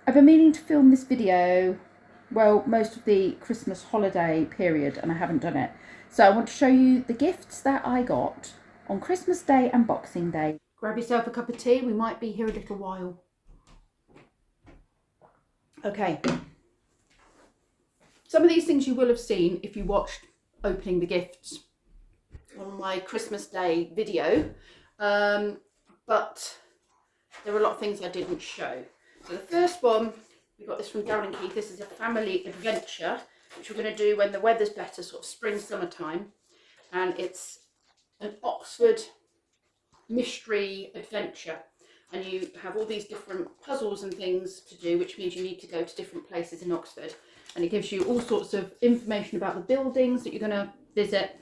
I've been meaning to film this video, well, most of the Christmas holiday period, and I haven't done it. So I want to show you the gifts that I got on Christmas Day and Boxing Day. Grab yourself a cup of tea, we might be here a little while. Okay. Some of these things you will have seen if you watched opening the gifts on my Christmas Day video, but there were a lot of things I didn't show. So the first one, we got this from Darren and Keith. This is a family adventure, which we're going to do when the weather's better, sort of spring, summertime. And it's an Oxford mystery adventure. And you have all these different puzzles and things to do, which means you need to go to different places in Oxford. And it gives you all sorts of information about the buildings that you're going to visit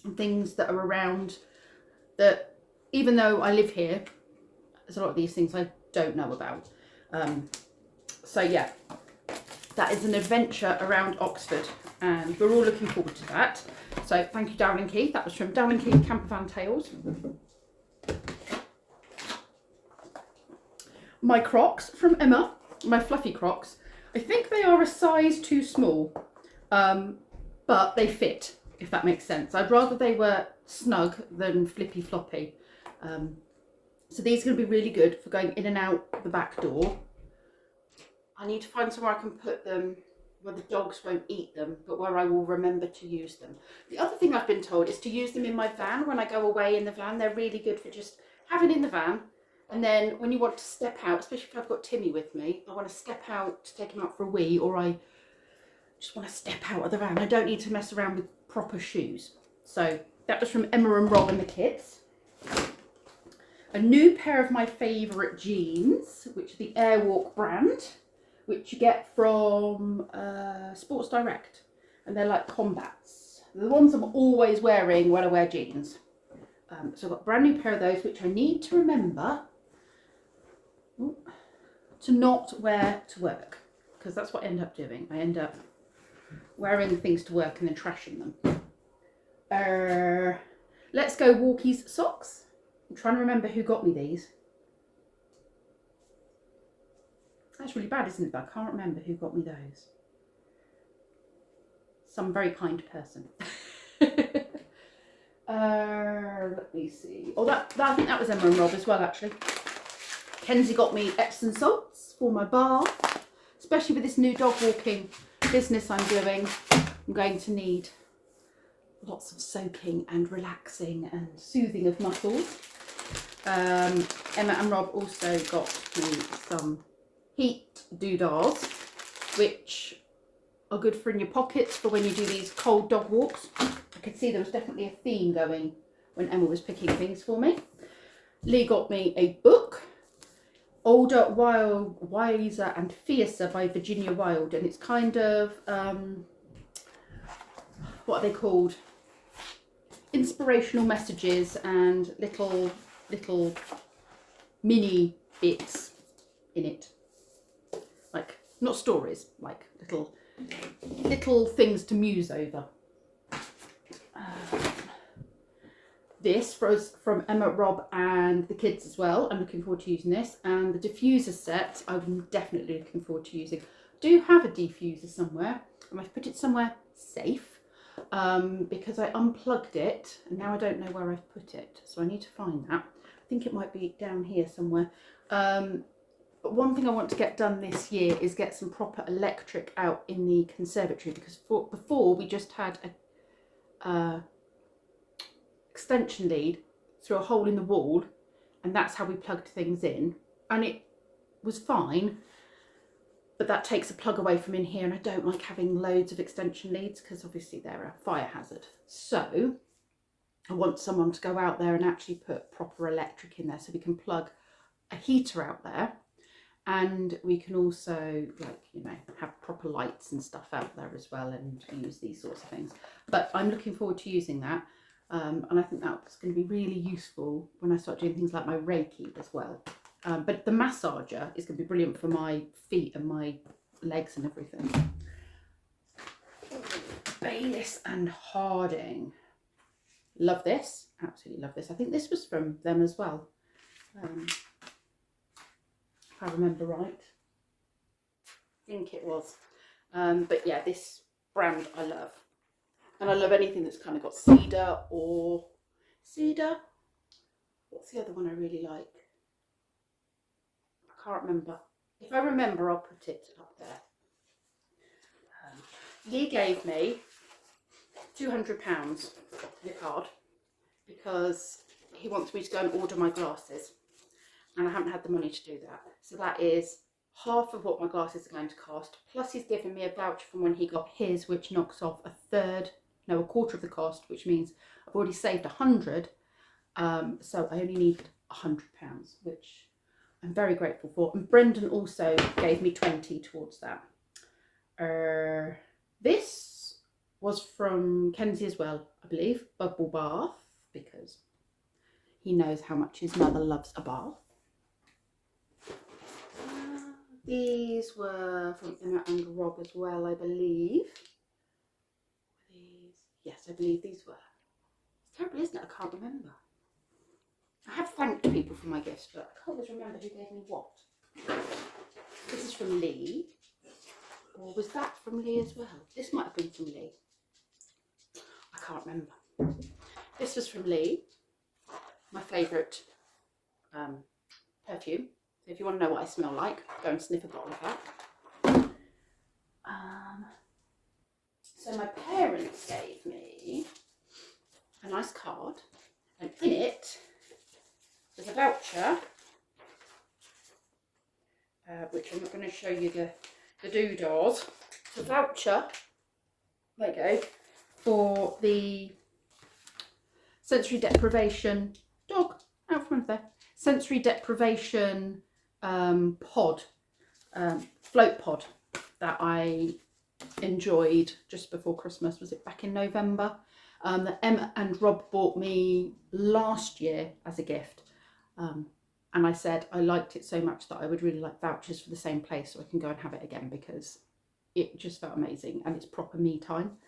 and things that are around that, even though I live here, there's a lot of these things I don't know about. So yeah, that is an adventure around Oxford and we're all looking forward to that. So thank you, Darren and Keith. That was from Darren and Keith Campervan Tales. My Crocs from Emma, my Fluffy Crocs. I think they are a size too small, but they fit, if that makes sense. I'd rather they were snug than flippy floppy. So these are going to be really good for going in and out the back door. I need to find somewhere I can put them where the dogs won't eat them, but where I will remember to use them. The other thing I've been told is to use them in my van when I go away in the van. They're really good for just having in the van. And then when you want to step out, especially if I've got Timmy with me, I want to step out to take him out for a wee, or I just want to step out of the van. I don't need to mess around with proper shoes. So that was from Emma and Rob and the kids. A new pair of my favourite jeans, which are the Airwalk brand, which you get from Sports Direct. And they're like combats. They're the ones I'm always wearing when I wear jeans. So I've got a brand new pair of those, which I need to remember to not wear to work. Because that's what I end up doing. I end up wearing things to work and then trashing them. Let's go Walkie Socks. I'm trying to remember who got me these. That's really bad, isn't it? But I can't remember who got me those. Some very kind person. Let me see. Oh, I think that was Emma and Rob as well, actually. Kenzie got me Epsom salts for my bath. Especially with this new dog walking business I'm doing. I'm going to need lots of soaking and relaxing and soothing of muscles. Emma and Rob also got me some Heatdoods, which are good for in your pockets for when you do these cold dog walks. I could see there was definitely a theme going when Emma was picking things for me. Lee got me a book, Older, Wiser and Fiercer by Virginia Wilde, and it's kind of, what are they called? Inspirational messages and little mini bits in it. Like, not stories, like little things to muse over. This was from Emma, Rob and the kids as well. I'm looking forward to using this. And the diffuser set, I'm definitely looking forward to using. Do have a diffuser somewhere. I might put it somewhere safe because I unplugged it and now I don't know where I've put it. So I need to find that. I think it might be down here somewhere. But one thing I want to get done this year is get some proper electric out in the conservatory, because before we just had a extension lead through a hole in the wall, and that's how we plugged things in, and it was fine, but that takes a plug away from in here, and I don't like having loads of extension leads because obviously they're a fire hazard. So I want someone to go out there and actually put proper electric in there so we can plug a heater out there, and we can also, like, you know, have proper lights and stuff out there as well and use these sorts of things. But I'm looking forward to using that. And I think that's going to be really useful when I start doing things like my Reiki as well. But the massager is going to be brilliant for my feet and my legs and everything. Bayliss and Harding. Love this. Absolutely love this. I think this was from them as well. If I remember right. think it was. But yeah, this brand I love. And I love anything that's kind of got cedar or cedar. What's the other one I really like? I can't remember. If I remember, I'll put it up there. Lee gave me £200 in a card because he wants me to go and order my glasses. And I haven't had the money to do that. So that is half of what my glasses are going to cost. Plus he's given me a voucher from when he got his, which knocks off a quarter of the cost, which means I've already saved 100. So I only need £100, which I'm very grateful for. And Brendan also gave me 20 towards that. This was from Kenzie as well, I believe. Bubble bath, because he knows how much his mother loves a bath. These were from Emma and Rob as well, I believe. Yes, I believe these were. It's terrible, isn't it? I can't remember. I have thanked people for my gifts, but I can't always remember who gave me what. This is from Lee. Or was that from Lee as well? This might have been from Lee. I can't remember. This was from Lee. My favourite perfume. So if you want to know what I smell like, go and sniff a bottle of that. So my parents gave me a nice card, and in it there's a voucher, which I'm not going to show you the doodahs. It's a voucher, there you go, for the sensory deprivation out from there. Sensory deprivation pod, float pod that I enjoyed just before Christmas. Was it back in November? That Emma and Rob bought me last year as a gift. And I said I liked it so much that I would really like vouchers for the same place so I can go and have it again, because it just felt amazing and it's proper me time.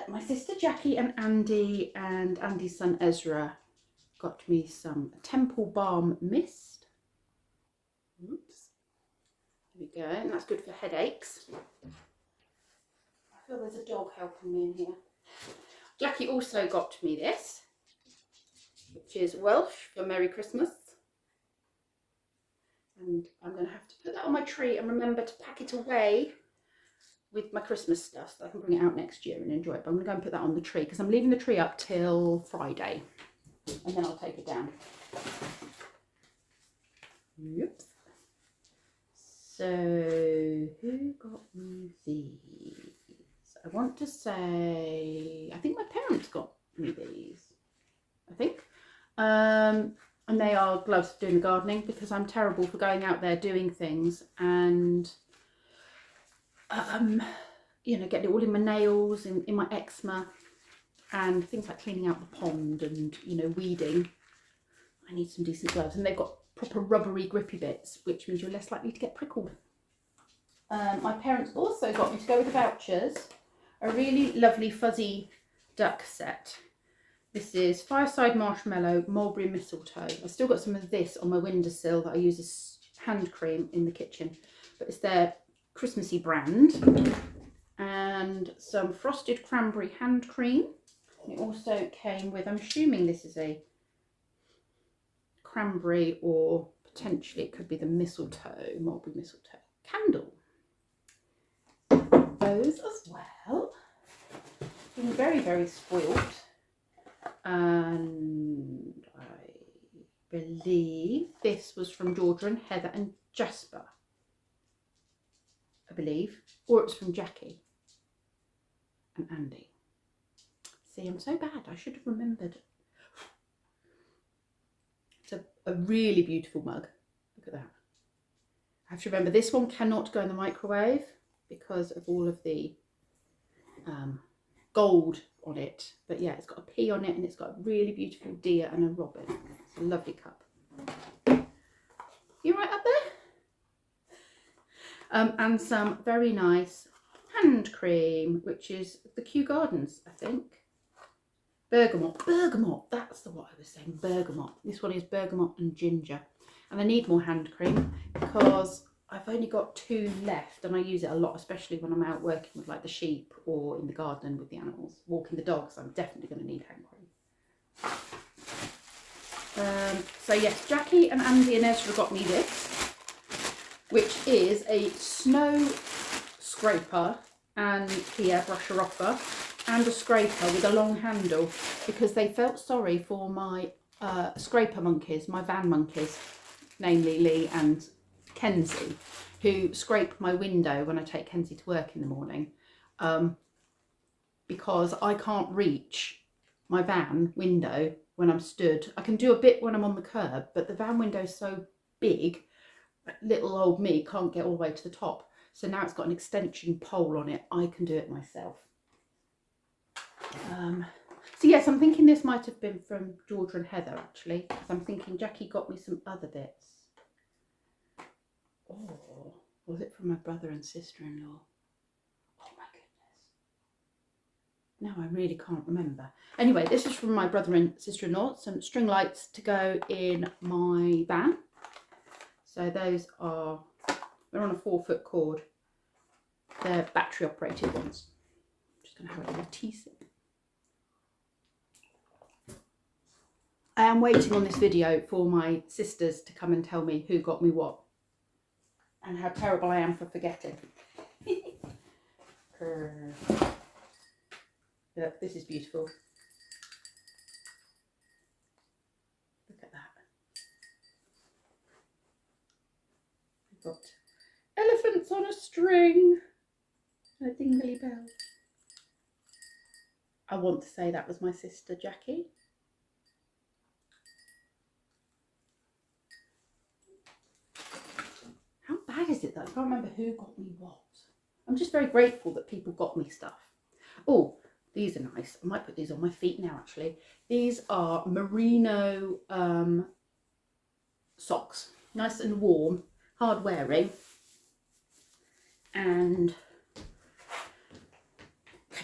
My sister Jackie and Andy and Andy's son Ezra got me some Temple Balm Mist. Oops. There we go, and that's good for headaches. I feel there's a dog helping me in here. Jackie also got me this, which is Welsh for Merry Christmas. And I'm going to have to put that on my tree and remember to pack it away with my Christmas stuff so I can bring it out next year and enjoy it. But I'm going to go and put that on the tree because I'm leaving the tree up till Friday. And then I'll take it down. Oops. So, who got me these? I want to say, I think my parents got me these. I think. And they are gloves for doing the gardening, because I'm terrible for going out there doing things and, you know, getting it all in my nails, in my eczema, and things like cleaning out the pond and, you know, weeding. I need some decent gloves, and they've got proper rubbery grippy bits, which means you're less likely to get prickled. My parents also got me to go with the vouchers a really lovely fuzzy duck set. This is Fireside Marshmallow Mulberry Mistletoe. I've still got some of this on my windowsill that I use as hand cream in the kitchen, but it's their Christmassy brand. And some Frosted Cranberry hand cream. It also came with, I'm assuming this is a cranberry, or potentially it could be the mistletoe, mulberry mistletoe candle. Those as well. Been very, very spoilt. And I believe this was from Georgia and Heather and Jasper, I believe, or it was from Jackie and Andy. See, I'm so bad, I should have remembered. It's a really beautiful mug. Look at that. I have to remember this one cannot go in the microwave because of all of the gold on it. But yeah, it's got a P on it, and it's got a really beautiful deer and a robin. It's a lovely cup. You right up there? And some very nice hand cream, which is the Kew Gardens, I think. Bergamot, that's what I was saying, bergamot. This one is bergamot and ginger. And I need more hand cream because I've only got 2 left, and I use it a lot, especially when I'm out working with like the sheep or in the garden with the animals, walking the dogs. I'm definitely going to need hand cream. So yes, Jackie and Andy and Ezra got me this, which is a snow scraper and brusher offer, and a scraper with a long handle, because they felt sorry for my scraper monkeys, my van monkeys, namely Lee and Kenzie, who scrape my window when I take Kenzie to work in the morning, because I can't reach my van window when I'm stood. I can do a bit when I'm on the curb, but the van window is so big, little old me can't get all the way to the top. So now it's got an extension pole on it. I can do it myself. So yes, I'm thinking this might have been from Georgia and Heather, actually, because I'm thinking Jackie got me some other bits. Oh, was it from my brother and sister-in-law? Oh my goodness. Now I really can't remember. Anyway, this is from my brother and sister-in-law, some string lights to go in my van. So those are, they're on a 4-foot cord. They're battery operated ones. I'm just going to have a little tea sip. I am waiting on this video for my sisters to come and tell me who got me what, and how terrible I am for forgetting. Look, this is beautiful. Look at that. We've got elephants on a string and a dingly bell. I want to say that was my sister Jackie. How bad is it that I can't remember who got me what? I'm just very grateful that people got me stuff. Oh, these are nice. I might put these on my feet now, actually. These are Marino socks. Nice and warm, hard wearing. And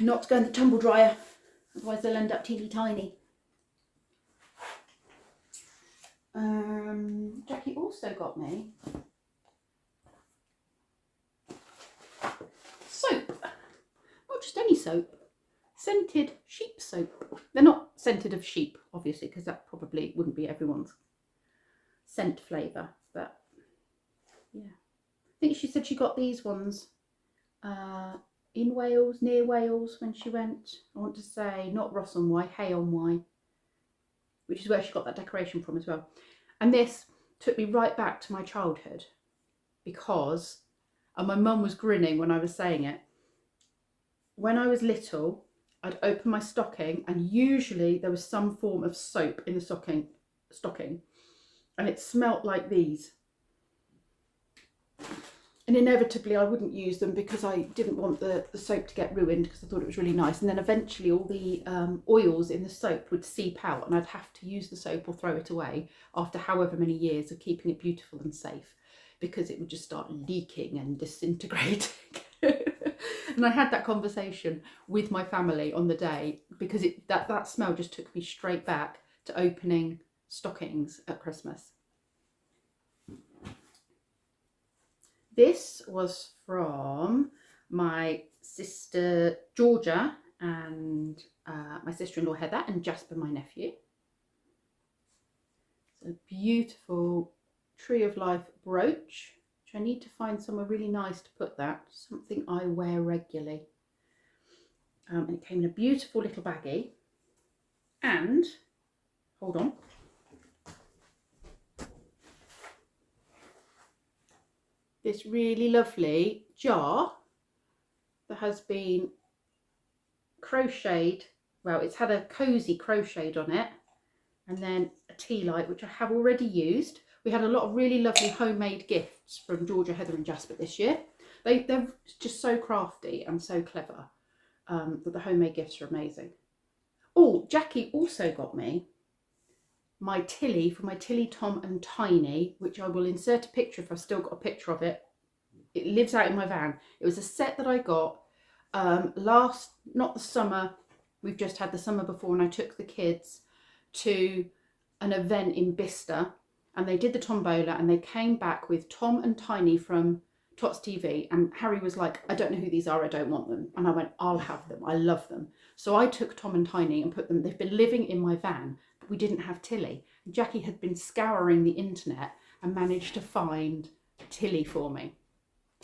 not go in the tumble dryer, otherwise they'll end up teeny tiny. Jackie also got me soap, not just any soap, scented sheep soap. They're not scented of sheep, obviously, because that probably wouldn't be everyone's scent flavour, but yeah. I think she said she got these ones in Wales, near Wales, when she went, I want to say, not Ross on Wye, Hay on Wye, which is where she got that decoration from as well. And this took me right back to my childhood, because, and my mum was grinning when I was saying it, when I was little, I'd open my stocking and usually there was some form of soap in the stocking, and it smelt like these. And inevitably I wouldn't use them because I didn't want the soap to get ruined, because I thought it was really nice. And then eventually all the oils in the soap would seep out and I'd have to use the soap or throw it away after however many years of keeping it beautiful and safe, because it would just start leaking and disintegrating. And I had that conversation with my family on the day, because that smell just took me straight back to opening stockings at Christmas. This was from my sister Georgia and my sister-in-law Heather and Jasper, my nephew. It's a beautiful Tree of Life brooch, which I need to find somewhere really nice to put that, something I wear regularly. And it came in a beautiful little baggie, and, hold on, this really lovely jar that has been crocheted, well, it's had a cozy crocheted on it, and then a tea light, which I have already used. We had a lot of really lovely homemade gifts from Georgia, Heather and Jasper this year. They're just so crafty and so clever, that the homemade gifts are amazing. Oh, Jackie also got me my Tilly, for my Tilly, Tom and Tiny, which I will insert a picture if I've still got a picture of it. It lives out in my van. It was a set that I got not the summer, we've just had the summer before, and I took the kids to an event in Bicester, and they did the tombola, and they came back with Tom and Tiny from Tots TV, and Harry was like, I don't know who these are, I don't want them. And I went, I'll have them, I love them. So I took Tom and Tiny and put them, they've been living in my van, but we didn't have Tilly. And Jackie had been scouring the internet and managed to find Tilly for me.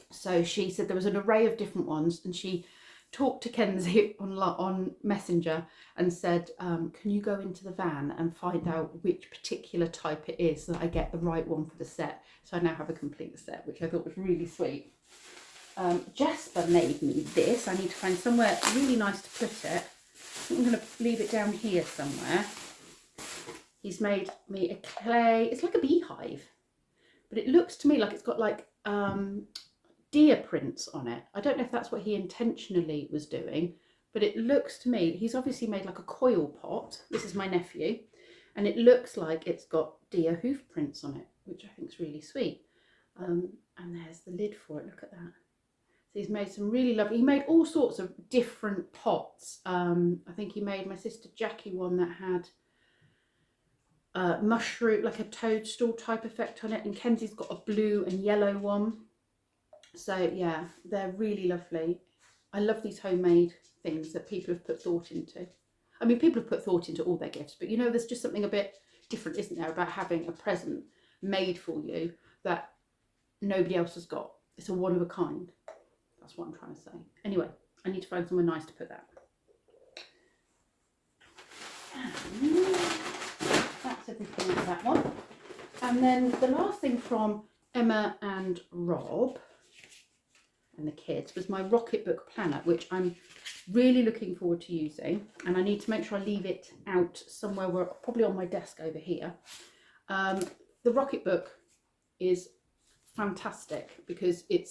So she said there was an array of different ones, and she talked to Kenzie on Messenger and said, can you go into the van and find out which particular type it is so that I get the right one for the set. So I now have a complete set, which I thought was really sweet. Jasper made me this. I need to find somewhere really nice to put it. I think I'm going to leave it down here somewhere. He's made me a clay, it's like a beehive, but it looks to me like it's got like deer prints on it. I don't know if that's what he intentionally was doing, but it looks to me, he's obviously made like a coil pot. This is my nephew, and it looks like it's got deer hoof prints on it, which I think is really sweet. And there's the lid for it, look at that. So he's made some really lovely, he made all sorts of different pots. I think he made my sister Jackie one that had mushroom, like a toadstool type effect on it, and Kenzie's got a blue and yellow one. So yeah, they're really lovely. I love these homemade things that people have put thought into. I mean, people have put thought into all their gifts, but you know, there's just something a bit different, isn't there, about having a present made for you that nobody else has got. It's a one of a kind. That's what I'm trying to say. Anyway, I need to find somewhere nice to put that. And that's everything with that one. And then the last thing from Emma and Rob and the kids was my Rocketbook planner, which I'm really looking forward to using, and I need to make sure I leave it out somewhere, where probably on my desk over here. The Rocketbook is fantastic because it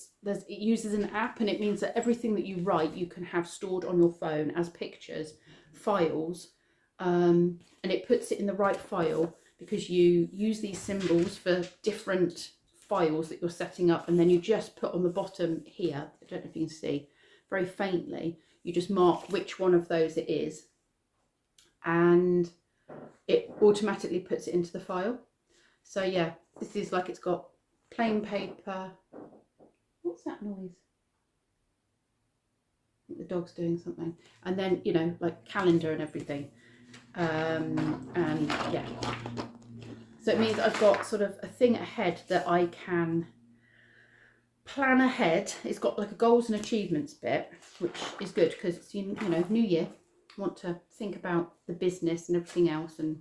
uses an app, and it means that everything that you write you can have stored on your phone as pictures, files, and it puts it in the right file because you use these symbols for different files that you're setting up, and then you just put on the bottom here, I don't know if you can see very faintly, you just mark which one of those it is, and it automatically puts it into the file. So yeah, this is like, it's got plain paper. What's that noise? I think the dog's doing something. And then, you know, like calendar and everything. And yeah. So it means I've got sort of a thing ahead that I can plan ahead. It's got like a goals and achievements bit, which is good because it's, you know, new year. I want to think about the business and everything else and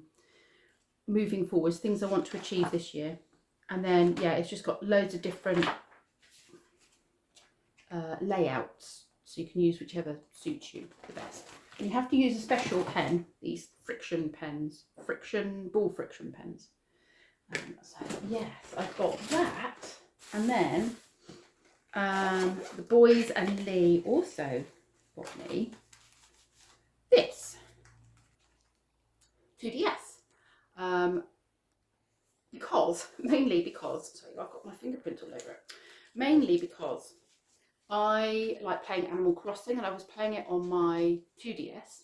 moving forwards, things I want to achieve this year. And then, yeah, it's just got loads of different layouts, so you can use whichever suits you the best. And you have to use a special pen, these friction pens, ball friction pens. So yes, I've got that. And then the boys and Lee also got me this 2DS. Mainly because, sorry, I've got my fingerprint all over it. Mainly because I like playing Animal Crossing, and I was playing it on my 2DS,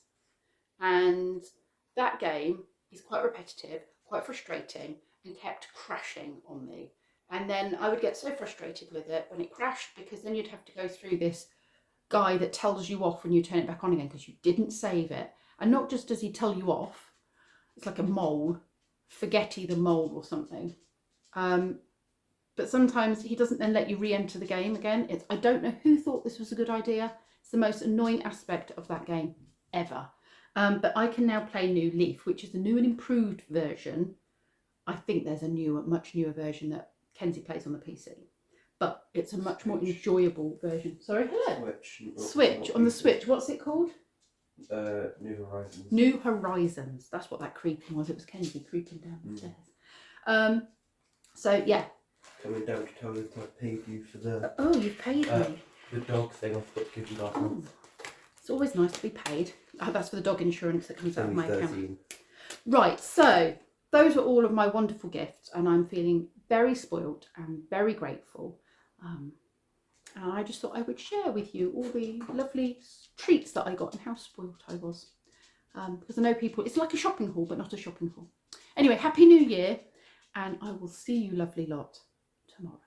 and that game is quite repetitive, quite frustrating, and kept crashing on me. And then I would get so frustrated with it when it crashed, because then you'd have to go through this guy that tells you off when you turn it back on again because you didn't save it. And not just does he tell you off, it's like a mole, Forgetty the mole or something. But sometimes he doesn't then let you re-enter the game again. I don't know who thought this was a good idea. It's the most annoying aspect of that game ever. But I can now play New Leaf, which is a new and improved version. I think there's a much newer version that Kenzie plays on the PC. But it's a much more enjoyable version. Sorry, hello? Switch, on the Switch. What's it called? New Horizons. New Horizons. That's what that creeping was. It was Kenzie creeping down the stairs. So, yeah. Coming down to tell you that I paid you for the... Oh, you've paid me. The dog thing I've got to give you last month. It's always nice to be paid. Oh, that's for the dog insurance that comes out of my 13. account. Right, so those are all of my wonderful gifts, and I'm feeling very spoilt and very grateful. And I just thought I would share with you all the lovely treats that I got and how spoilt I was. Because I know people, it's like a shopping haul, but not a shopping haul. Anyway, Happy New Year. and I will see you lovely lot tomorrow.